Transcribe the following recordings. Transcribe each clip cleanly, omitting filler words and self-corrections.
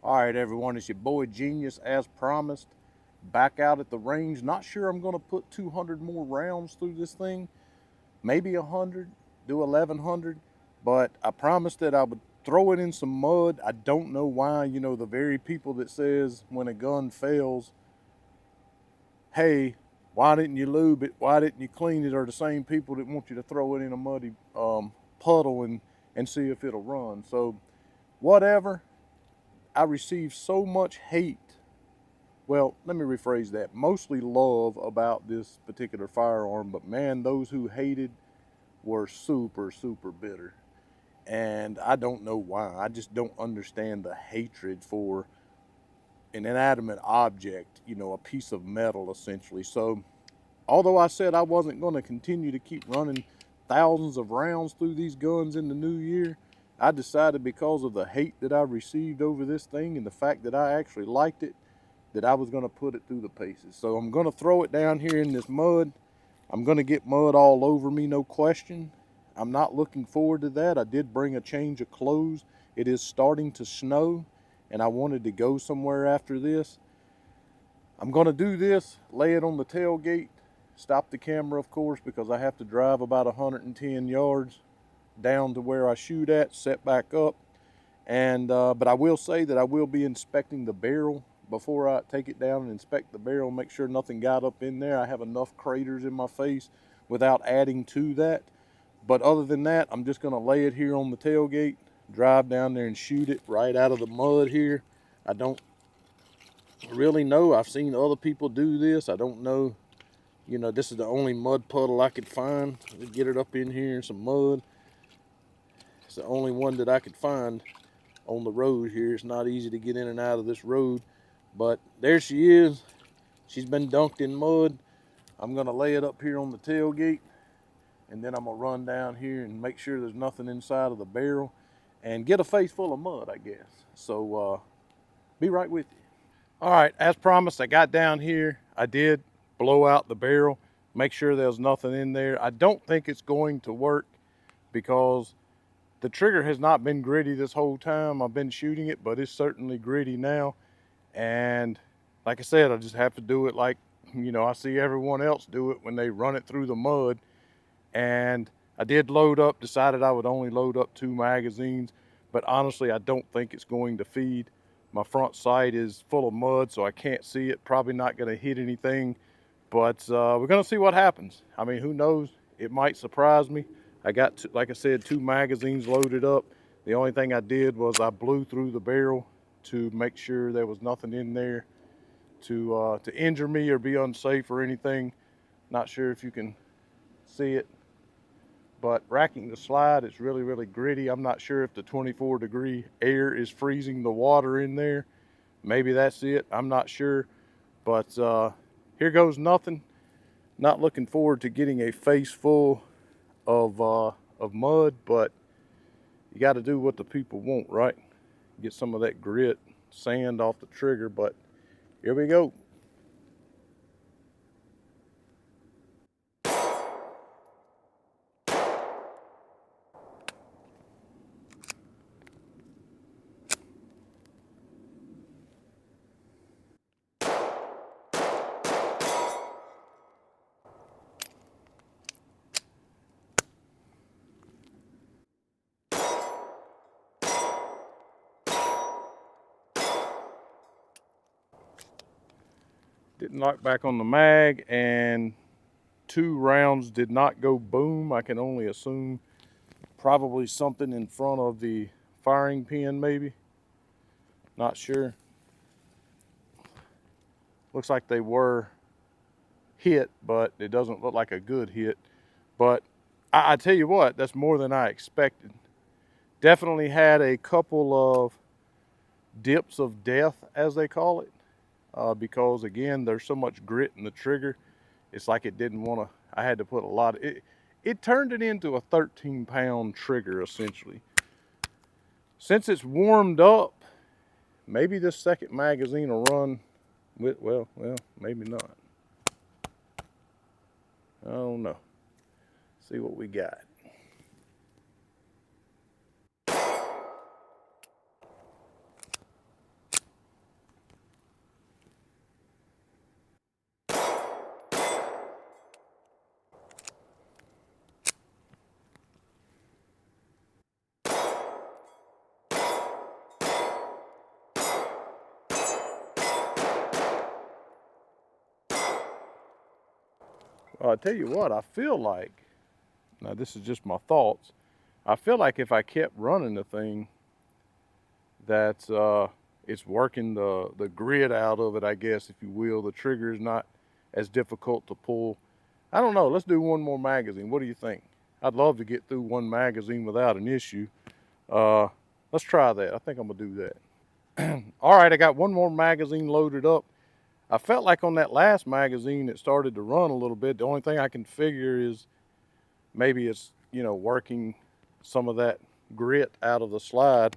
All right, everyone, it's your boy Genius, as promised. Back out at the range. Not sure I'm going to put 200 more rounds through this thing. Maybe 100, do 1100. But I promised that I would throw it in some mud. I don't know why, the very people that says when a gun fails, hey, why didn't you lube it? Why didn't you clean it? Are the same people that want you to throw it in a muddy puddle and see if it'll run. So, whatever. I received so much hate. Well, let me rephrase that. Mostly love about this particular firearm, but man, those who hated were super, super bitter. And I don't know why. I just don't understand the hatred for an inanimate object, a piece of metal essentially. So, although I said I wasn't going to continue to keep running thousands of rounds through these guns in the new year, I decided because of the hate that I received over this thing and the fact that I actually liked it, that I was going to put it through the paces. So I'm going to throw it down here in this mud. I'm going to get mud all over me, no question. I'm not looking forward to that. I did bring a change of clothes. It is starting to snow, and I wanted to go somewhere after this. I'm going to do this, lay it on the tailgate, stop the camera, of course, because I have to drive about 110 yards down to where I shoot at, set back up. And but I will say that I will be inspecting the barrel before I take it down and inspect the barrel, make sure nothing got up in there. I have enough craters in my face without adding to that. But other than that, I'm just going to lay it here on the tailgate, drive down there and shoot it right out of the mud here. I don't really know. I've seen other people do this. I don't know. This is the only mud puddle I could find. Let's get it up in here in some mud. It's the only one that I could find on the road here. It's not easy to get in and out of this road. But there she is. She's been dunked in mud. I'm going to lay it up here on the tailgate. And then I'm going to run down here and make sure there's nothing inside of the barrel. And get a face full of mud, I guess. So, be right with you. All right, as promised, I got down here. I did blow out the barrel. Make sure there's nothing in there. I don't think it's going to work because the trigger has not been gritty this whole time I've been shooting it, but it's certainly gritty now. And like I said, I just have to do it like, I see everyone else do it when they run it through the mud. And I did load up, decided I would only load up 2 magazines, but honestly, I don't think it's going to feed. My front sight is full of mud, so I can't see it. Probably not going to hit anything, but we're going to see what happens. I mean, who knows? It might surprise me. I got, like I said, 2 magazines loaded up. The only thing I did was I blew through the barrel to make sure there was nothing in there to injure me or be unsafe or anything. Not sure if you can see it, but racking the slide, it's really, really gritty. I'm not sure if the 24-degree air is freezing the water in there. Maybe that's it. I'm not sure, but here goes nothing. Not looking forward to getting a face full of mud, but you got to do what the people want, right? Get some of that grit, sand off the trigger, but here we go. Didn't knock back on the mag, and 2 rounds did not go boom. I can only assume probably something in front of the firing pin, maybe. Not sure. Looks like they were hit, but it doesn't look like a good hit. But I tell you what, that's more than I expected. Definitely had a couple of dips of death, as they call it. Because again, there's so much grit in the trigger. It's like it didn't want to, I had to put a lot of it. It turned it into a 13-pound trigger essentially. Since it's warmed up, maybe this second magazine will run with, well, maybe not. I don't know. See what we got. I tell you what, I feel like, now this is just my thoughts, I feel like if I kept running the thing, that it's working the grit out of it, I guess, if you will. The trigger is not as difficult to pull. I don't know. Let's do one more magazine. What do you think? I'd love to get through one magazine without an issue. Let's try that. I think I'm gonna do that. All right, I got one more magazine loaded up. I felt like on that last magazine it started to run a little bit. The only thing I can figure is maybe it's, you know, working some of that grit out of the slide.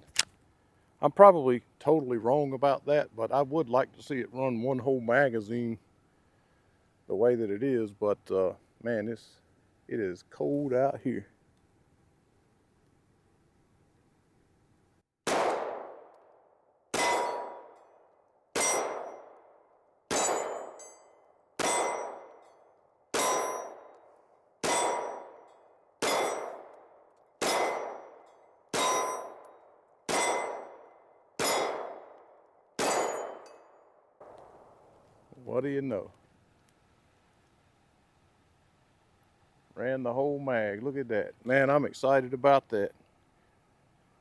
I'm probably totally wrong about that, but I would like to see it run one whole magazine the way that it is. But man, it is cold out here. What do you know? Ran the whole mag. Look at that. Man, I'm excited about that.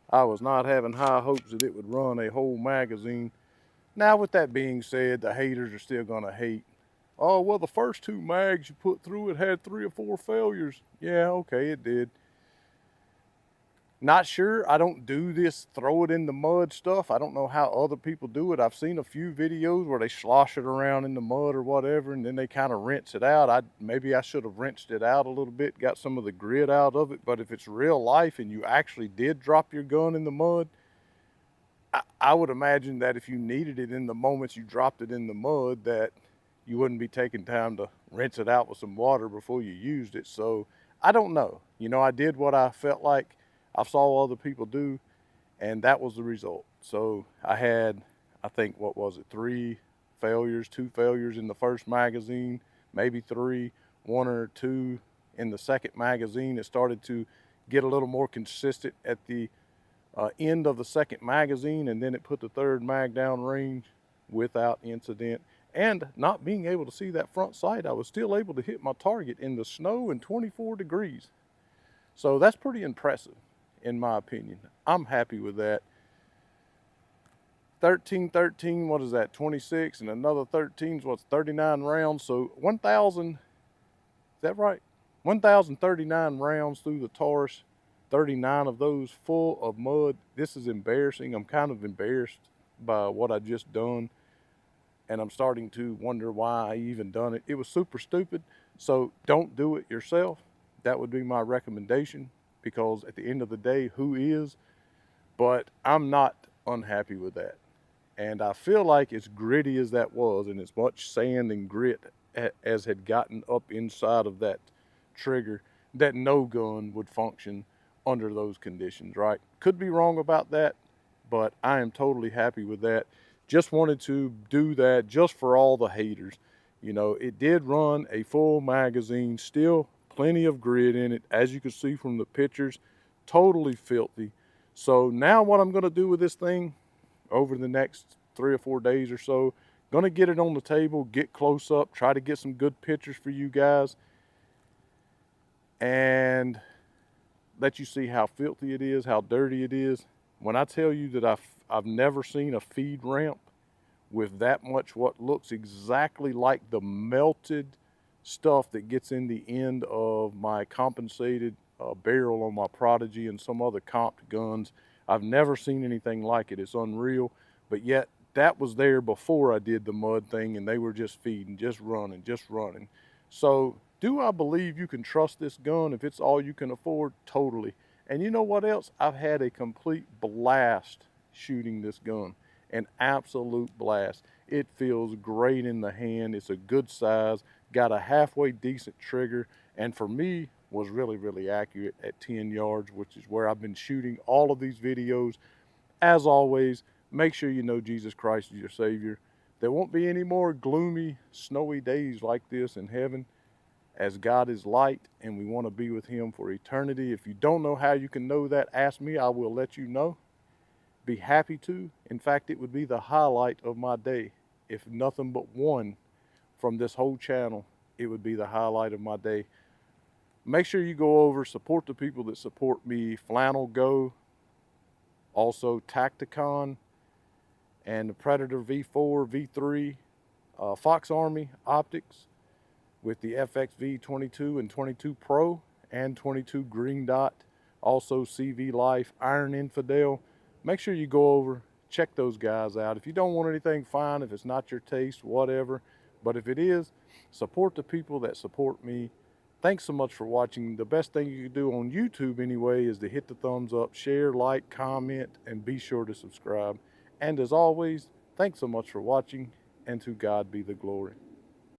I was not having high hopes that it would run a whole magazine. Now, with that being said, the haters are still going to hate. Oh, well, the first two mags you put through it had 3 or 4 failures. Yeah, okay, it did. Not sure. I don't do this throw it in the mud stuff. I don't know how other people do it. I've seen a few videos where they slosh it around in the mud or whatever, and then they kind of rinse it out. Maybe I should have rinsed it out a little bit, got some of the grit out of it. But if it's real life and you actually did drop your gun in the mud, I would imagine that if you needed it in the moments you dropped it in the mud, that you wouldn't be taking time to rinse it out with some water before you used it. So I don't know. You know, I did what I felt like I saw other people do, and that was the result. So I had, I think, what was it, 3 failures, 2 failures in the first magazine, maybe 3, 1 or 2 in the second magazine. It started to get a little more consistent at the end of the second magazine, and then it put the third mag down range without incident. And not being able to see that front sight, I was still able to hit my target in the snow and 24 degrees. So that's pretty impressive, in my opinion. I'm happy with that. 13, what is that, 26, and another 13 is what's 39 rounds. So 1,000, is that right? 1,039 rounds through the Taurus, 39 of those full of mud. This is embarrassing. I'm kind of embarrassed by what I just done, and I'm starting to wonder why I even done it. It was super stupid. So don't do it yourself. That would be my recommendation, because at the end of the day, who is? But I'm not unhappy with that. And I feel like as gritty as that was, and as much sand and grit as had gotten up inside of that trigger, that no gun would function under those conditions, right? Could be wrong about that, but I am totally happy with that. Just wanted to do that just for all the haters. You know, it did run a full magazine, still plenty of grit in it, as you can see from the pictures, totally filthy. So now what I'm going to do with this thing over the next 3 or 4 days or so, going to get it on the table, get close up, try to get some good pictures for you guys, and let you see how filthy it is, how dirty it is. When I tell you that I've never seen a feed ramp with that much what looks exactly like the melted stuff that gets in the end of my compensated barrel on my Prodigy and some other comped guns. I've never seen anything like it. It's unreal. But yet that was there before I did the mud thing, and they were just feeding, just running, just running. So do I believe you can trust this gun if it's all you can afford? Totally. And you know what else? I've had a complete blast shooting this gun. An absolute blast. It feels great in the hand. It's a good size, got a halfway decent trigger, and for me was really, really accurate at 10 yards, which is where I've been shooting all of these videos. As always, make sure you know Jesus Christ is your Savior. There won't be any more gloomy, snowy days like this in heaven, as God is light and we want to be with Him for eternity. If you don't know how you can know that, ask me. I will let you know. Be happy to. In fact, it would be the highlight of my day if nothing but one from this whole channel it would be the highlight of my day. Make sure you go over, support the people that support me. Flannel Go, also Tacticon, and the Predator V4, V3, Fox Army Optics with the FXV 22 and 22 Pro and 22 Green Dot, also CV Life, Iron Infidel. Make sure you go over, check those guys out. If you don't want anything, fine. If it's not your taste, whatever. But if it is, support the people that support me. Thanks so much for watching. The best thing you can do on YouTube anyway is to hit the thumbs up, share, like, comment, and be sure to subscribe. And as always, thanks so much for watching, and to God be the glory.